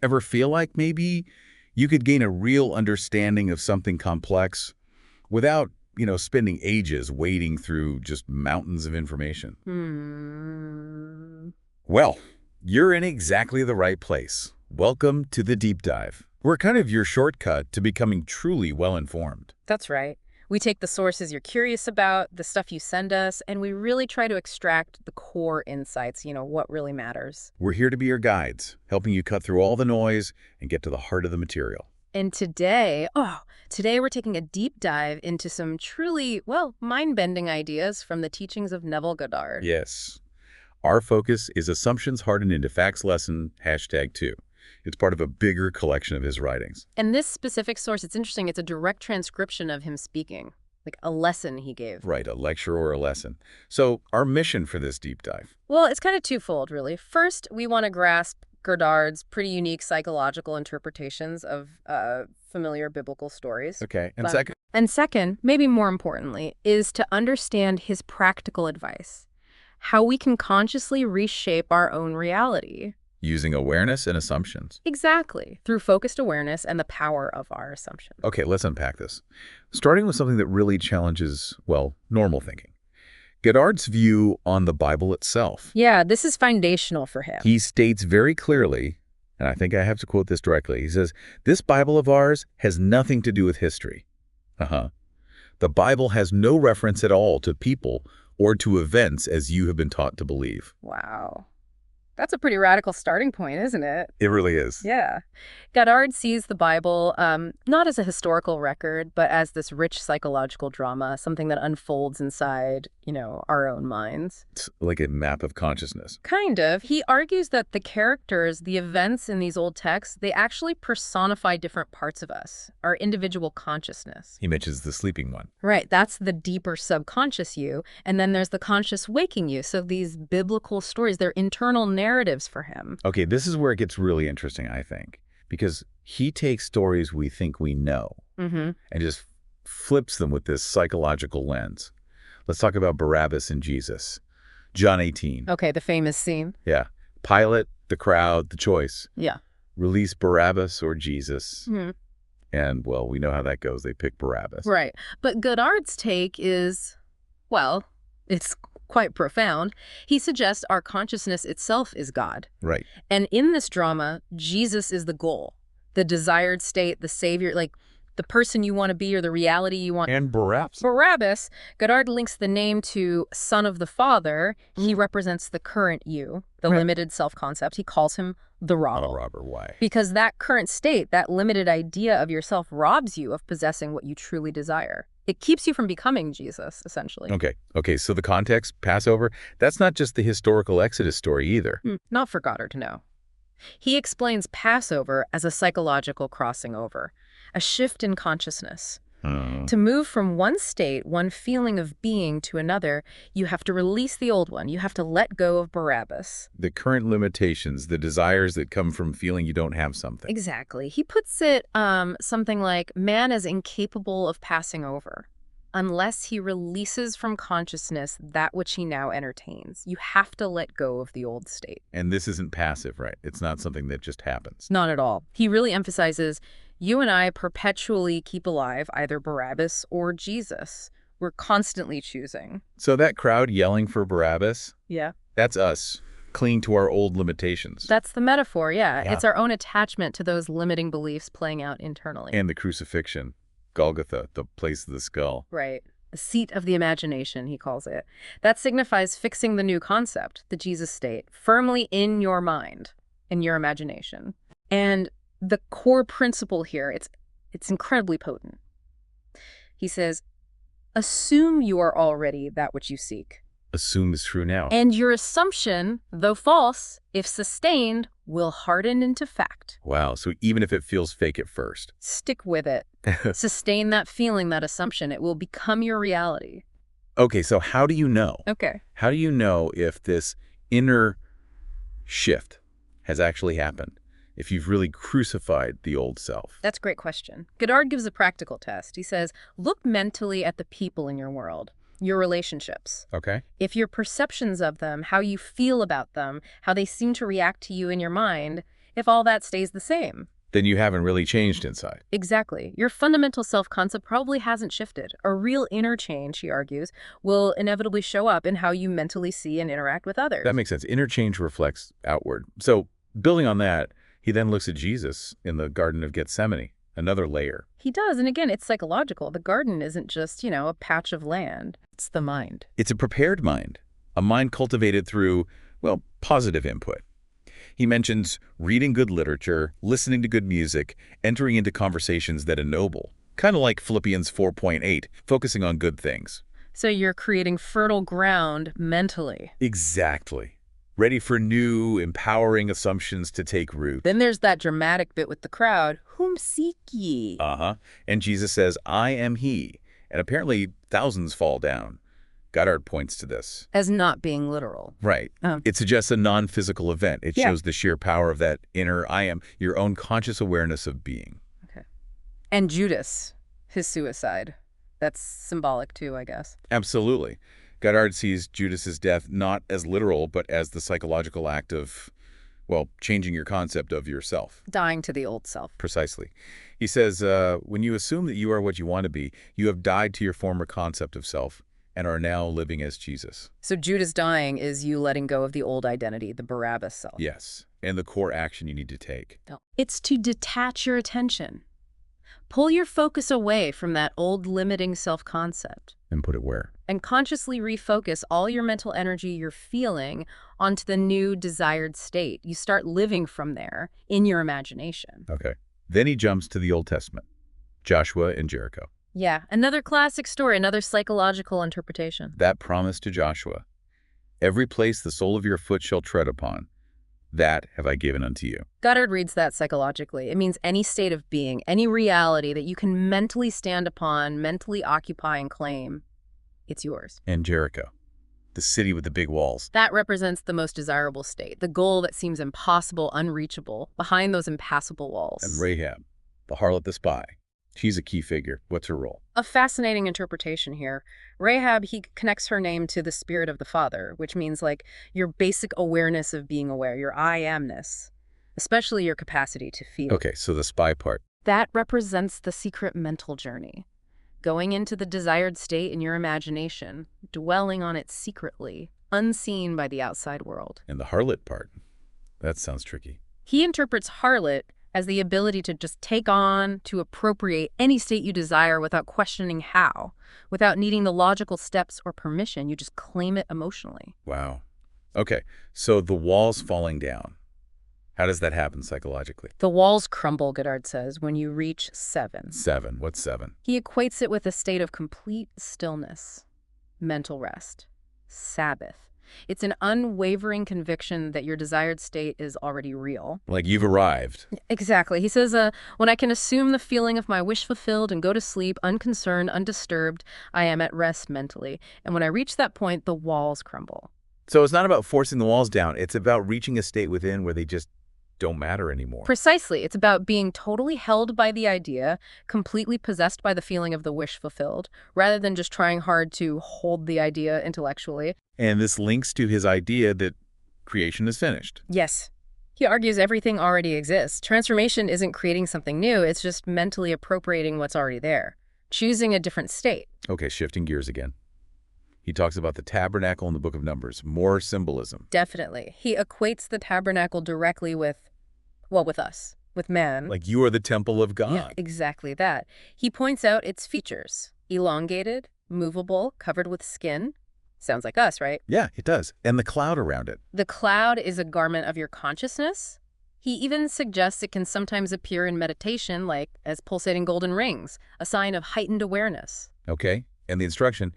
Ever feel like maybe you could gain a real understanding of something complex without, spending ages wading through just mountains of information? Well, you're in exactly the right place. Welcome to the Deep Dive. We're kind of your shortcut to becoming truly well-informed. That's right. We take the sources you're curious about, the stuff you send us, and we really try to extract the core insights, what really matters. We're here to be your guides, helping you cut through all the noise and get to the heart of the material. And today we're taking a deep dive into some truly, mind-bending ideas from the teachings of Neville Goddard. Yes. Our focus is Assumptions Harden Into Facts lesson, #2. It's part of a bigger collection of his writings. And this specific source, it's interesting, it's a direct transcription of him speaking, like a lesson he gave. Right, a lecture or a lesson. So our mission for this deep dive. Well, it's kind of twofold, really. First, we want to grasp Goddard's pretty unique psychological interpretations of familiar biblical stories. Okay, and But- second? And second, maybe more importantly, is to understand his practical advice, how we can consciously reshape our own reality. Using awareness and assumptions. Exactly, through focused awareness and the power of our assumptions. Okay, let's unpack this. Starting with something that really challenges, normal thinking. Goddard's view on the Bible itself. Yeah, this is foundational for him. He states very clearly, and I think I have to quote this directly, he says, "This Bible of ours has nothing to do with history." The Bible has no reference at all to people or to events as you have been taught to believe. Wow. That's a pretty radical starting point, isn't it? It really is. Yeah. Goddard sees the Bible not as a historical record, but as this rich psychological drama, something that unfolds inside, our own minds. It's like a map of consciousness. Kind of. He argues that the characters, the events in these old texts, they actually personify different parts of us, our individual consciousness. He mentions the sleeping one. Right. That's the deeper subconscious you. And then there's the conscious waking you. So these biblical stories, they're internal narratives for him. Okay, this is where it gets really interesting, I think, because he takes stories we think we know and just flips them with this psychological lens. Let's talk about Barabbas and Jesus. John 18. Okay, the famous scene. Yeah. Pilate, the crowd, the choice. Yeah. Release Barabbas or Jesus. Mm-hmm. And, we know how that goes. They pick Barabbas. Right. But Goddard's take is, it's quite profound. He suggests our consciousness itself is God. Right. And in this drama, Jesus is the goal, the desired state, the savior, like the person you want to be or the reality you want. And Barabbas. Barabbas, Goddard links the name to Son of the Father. He represents the current you, the limited self-concept. He calls him the robber. A robber, why? Because that current state, that limited idea of yourself, robs you of possessing what you truly desire. It keeps you from becoming Jesus, essentially. Okay, so the context, Passover, that's not just the historical Exodus story either. Not for Goddard to know. He explains Passover as a psychological crossing over, a shift in consciousness. To move from one state, one feeling of being to another, you have to release the old one. You have to let go of Barabbas. The current limitations, the desires that come from feeling you don't have something. Exactly. He puts it something like, man is incapable of passing over unless he releases from consciousness that which he now entertains. You have to let go of the old state. And this isn't passive, right? It's not something that just happens. Not at all. He really emphasizes, you and I perpetually keep alive either Barabbas or Jesus. We're constantly choosing. So that crowd yelling for Barabbas, Yeah. that's us, clinging to our old limitations. That's the metaphor, yeah. Yeah. It's our own attachment to those limiting beliefs playing out internally. And the crucifixion, Golgotha, the place of the skull. Right. The seat of the imagination, he calls it. That signifies fixing the new concept, the Jesus state, firmly in your mind, in your imagination. And the core principle here, it's incredibly potent. He says, assume you are already that which you seek. Assume is true now. And your assumption, though false, if sustained, will harden into fact. Wow, so even if it feels fake at first. Stick with it. Sustain that feeling, that assumption. It will become your reality. Okay, so how do you know? Okay. How do you know if this inner shift has actually happened? If you've really crucified the old self? That's a great question. Goddard gives a practical test. He says, look mentally at the people in your world, your relationships. Okay. If your perceptions of them, how you feel about them, how they seem to react to you in your mind, if all that stays the same. Then you haven't really changed inside. Exactly. Your fundamental self-concept probably hasn't shifted. A real inner change, he argues, will inevitably show up in how you mentally see and interact with others. That makes sense. Interchange reflects outward. So building on that, he then looks at Jesus in the Garden of Gethsemane, another layer. He does. And again, it's psychological. The garden isn't just, a patch of land. It's the mind. It's a prepared mind, a mind cultivated through, well, positive input. He mentions reading good literature, listening to good music, entering into conversations that ennoble, kind of like Philippians 4.8, focusing on good things. So you're creating fertile ground mentally. Exactly. Ready for new, empowering assumptions to take root. Then there's that dramatic bit with the crowd, whom seek ye? And Jesus says, I am he. And apparently thousands fall down. Goddard points to this. As not being literal. Right. It suggests a non-physical event. It shows the sheer power of that inner I am, your own conscious awareness of being. Okay. And Judas, his suicide. That's symbolic too, I guess. Absolutely. Goddard sees Judas's death not as literal, but as the psychological act of, well, changing your concept of yourself. Dying to the old self. Precisely. He says, when you assume that you are what you want to be, you have died to your former concept of self and are now living as Jesus. So Judas dying is you letting go of the old identity, the Barabbas self. Yes, and the core action you need to take. It's to detach your attention. Pull your focus away from that old limiting self-concept. And put it where? And consciously refocus all your mental energy you're feeling onto the new desired state. You start living from there in your imagination. Okay. Then he jumps to the Old Testament, Joshua and Jericho. Yeah, another classic story, another psychological interpretation. That promise to Joshua, every place the sole of your foot shall tread upon, that have I given unto you. Goddard reads that psychologically. It means any state of being, any reality that you can mentally stand upon, mentally occupy and claim, it's yours. And Jericho, the city with the big walls. That represents the most desirable state, the goal that seems impossible, unreachable, behind those impassable walls. And Rahab, the harlot, the spy. She's a key figure. What's her role? A fascinating interpretation here. Rahab, he connects her name to the spirit of the Father, which means like your basic awareness of being aware, your I amness, especially your capacity to feel. Okay, so the spy part. That represents the secret mental journey. Going into the desired state in your imagination, dwelling on it secretly, unseen by the outside world. And the harlot part. That sounds tricky. He interprets harlot as the ability to just take on, to appropriate any state you desire without questioning how, without needing the logical steps or permission. You just claim it emotionally. Wow. Okay, so the walls falling down. How does that happen psychologically? The walls crumble, Goddard says, when you reach 7. 7. What's 7? He equates it with a state of complete stillness, mental rest, Sabbath. It's an unwavering conviction that your desired state is already real. Like you've arrived. Exactly. He says, when I can assume the feeling of my wish fulfilled and go to sleep unconcerned, undisturbed, I am at rest mentally. And when I reach that point, the walls crumble. So it's not about forcing the walls down. It's about reaching a state within where they just don't matter anymore. Precisely. It's about being totally held by the idea, completely possessed by the feeling of the wish fulfilled, rather than just trying hard to hold the idea intellectually. And this links to his idea that creation is finished. Yes. He argues everything already exists. Transformation isn't creating something new. It's just mentally appropriating what's already there, choosing a different state. Okay, shifting gears again. He talks about the tabernacle in the book of Numbers, more symbolism. Definitely. He equates the tabernacle directly with us, with man. Like you are the temple of God. Yeah, exactly that. He points out its features: elongated, movable, covered with skin. Sounds like us, right? Yeah, it does. And the cloud around it. The cloud is a garment of your consciousness. He even suggests it can sometimes appear in meditation, like as pulsating golden rings, a sign of heightened awareness. Okay. And the instruction,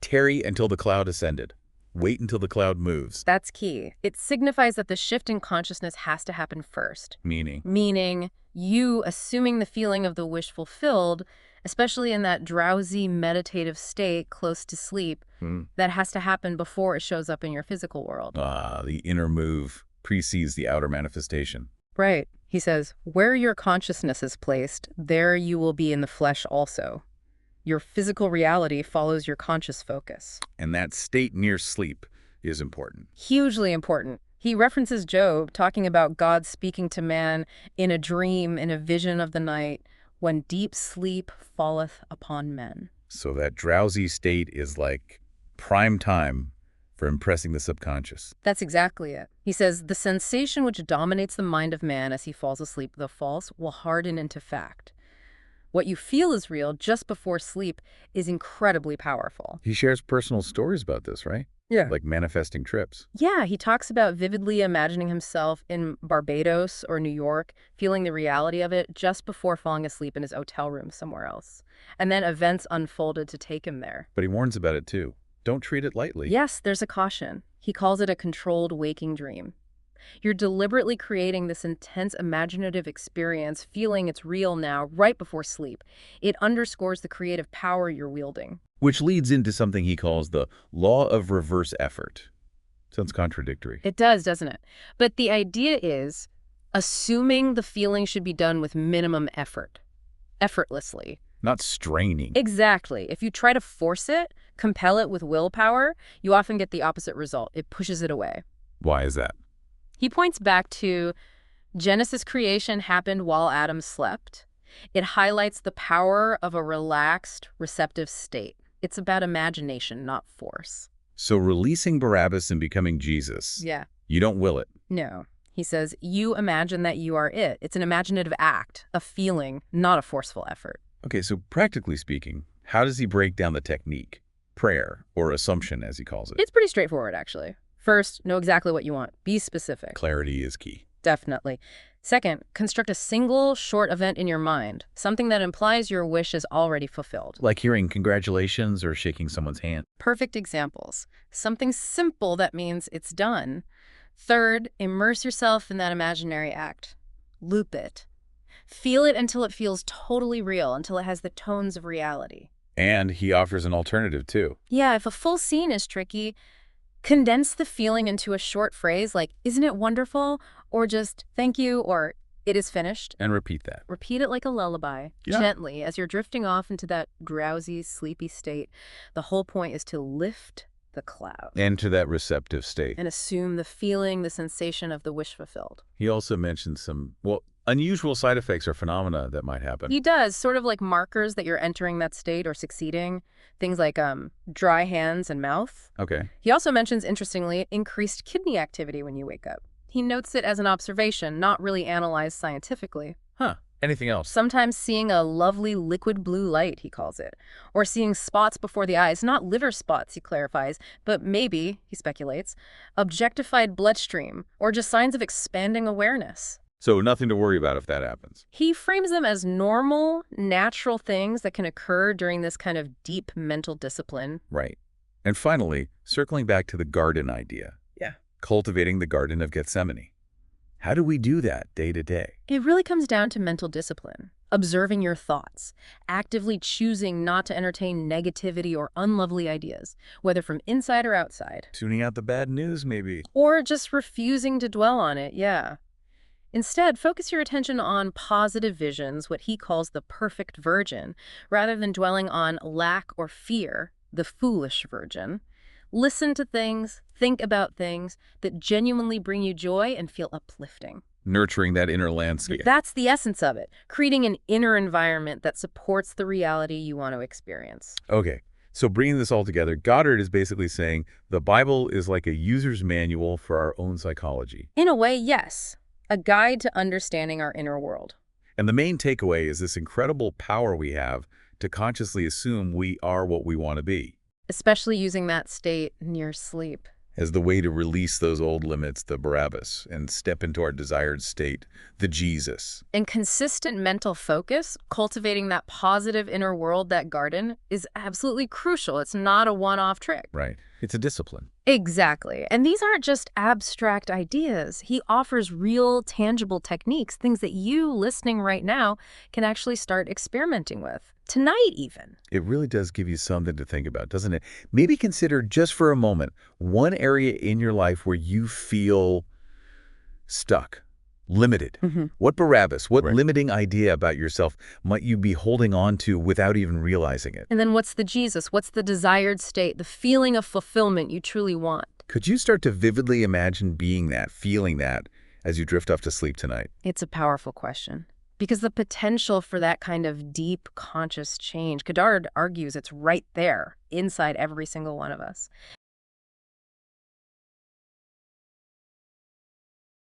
tarry until the cloud ascended. Wait until the cloud moves. That's key. It signifies that the shift in consciousness has to happen first. Meaning you assuming the feeling of the wish fulfilled, especially in that drowsy, meditative state close to sleep, that has to happen before it shows up in your physical world. The inner move precedes the outer manifestation. Right. He says, where your consciousness is placed, there you will be in the flesh also. Your physical reality follows your conscious focus. And that state near sleep is important. Hugely important. He references Job, talking about God speaking to man in a dream, in a vision of the night, when deep sleep falleth upon men. So that drowsy state is like prime time for impressing the subconscious. That's exactly it. He says, the sensation which dominates the mind of man as he falls asleep, though false, will harden into fact. What you feel is real just before sleep is incredibly powerful. He shares personal stories about this, right? Yeah. Like manifesting trips. Yeah, he talks about vividly imagining himself in Barbados or New York, feeling the reality of it just before falling asleep in his hotel room somewhere else. And then events unfolded to take him there. But he warns about it too. Don't treat it lightly. Yes, there's a caution. He calls it a controlled waking dream. You're deliberately creating this intense imaginative experience, feeling it's real now, right before sleep. It underscores the creative power you're wielding. Which leads into something he calls the law of reverse effort. Sounds contradictory. It does, doesn't it? But the idea is assuming the feeling should be done with minimum effort, effortlessly. Not straining. Exactly. If you try to force it, compel it with willpower, you often get the opposite result. It pushes it away. Why is that? He points back to Genesis creation happened while Adam slept. It highlights the power of a relaxed, receptive state. It's about imagination, not force. So releasing Barabbas and becoming Jesus. Yeah. You don't will it. No. He says, you imagine that you are it. It's an imaginative act, a feeling, not a forceful effort. Okay, so practically speaking, how does he break down the technique? Prayer, or assumption as he calls it. It's pretty straightforward, actually. First, know exactly what you want. Be specific. Clarity is key. Definitely. Second, construct a single short event in your mind, something that implies your wish is already fulfilled. Like hearing congratulations or shaking someone's hand. Perfect examples. Something simple that means it's done. Third, immerse yourself in that imaginary act. Loop it. Feel it until it feels totally real, until it has the tones of reality. And he offers an alternative, too. Yeah, if a full scene is tricky, condense the feeling into a short phrase like, isn't it wonderful? Or just, thank you, or it is finished. And repeat that. Repeat it like a lullaby, gently, as you're drifting off into that drowsy, sleepy state. The whole point is to lift the cloud. And to that receptive state. And assume the feeling, the sensation of the wish fulfilled. He also mentions some, unusual side effects or phenomena that might happen. He does, sort of like markers that you're entering that state or succeeding. Things like dry hands and mouth. Okay. He also mentions, interestingly, increased kidney activity when you wake up. He notes it as an observation, not really analyzed scientifically. Huh. Anything else? Sometimes seeing a lovely liquid blue light, he calls it. Or seeing spots before the eyes, not liver spots, he clarifies, but maybe, he speculates, objectified bloodstream, or just signs of expanding awareness. So nothing to worry about if that happens. He frames them as normal, natural things that can occur during this kind of deep mental discipline. Right. And finally, circling back to the garden idea. Yeah. Cultivating the Garden of Gethsemane. How do we do that day to day? It really comes down to mental discipline, observing your thoughts, actively choosing not to entertain negativity or unlovely ideas, whether from inside or outside. Tuning out the bad news, maybe. Or just refusing to dwell on it, yeah. Instead, focus your attention on positive visions, what he calls the perfect virgin, rather than dwelling on lack or fear, the foolish virgin. Listen to things, think about things that genuinely bring you joy and feel uplifting. Nurturing that inner landscape. That's the essence of it, creating an inner environment that supports the reality you want to experience. Okay, so bringing this all together, Goddard is basically saying the Bible is like a user's manual for our own psychology. In a way, yes. A guide to understanding our inner world. And the main takeaway is this incredible power we have to consciously assume we are what we want to be. Especially using that state near sleep. As the way to release those old limits, the Barabbas, and step into our desired state, the Jesus. And consistent mental focus, cultivating that positive inner world, that garden, is absolutely crucial. It's not a one-off trick. Right. It's a discipline. Exactly. And these aren't just abstract ideas. He offers real, tangible techniques, things that you, listening right now, can actually start experimenting with. Tonight, even. It really does give you something to think about, doesn't it? Maybe consider just for a moment one area in your life where you feel stuck, limited. What Barabbas, what limiting idea about yourself might you be holding on to without even realizing it? And then what's the Jesus? What's the desired state, the feeling of fulfillment you truly want? Could you start to vividly imagine being that, feeling that, as you drift off to sleep tonight? It's a powerful question. Because the potential for that kind of deep conscious change, Goddard argues it's right there, inside every single one of us.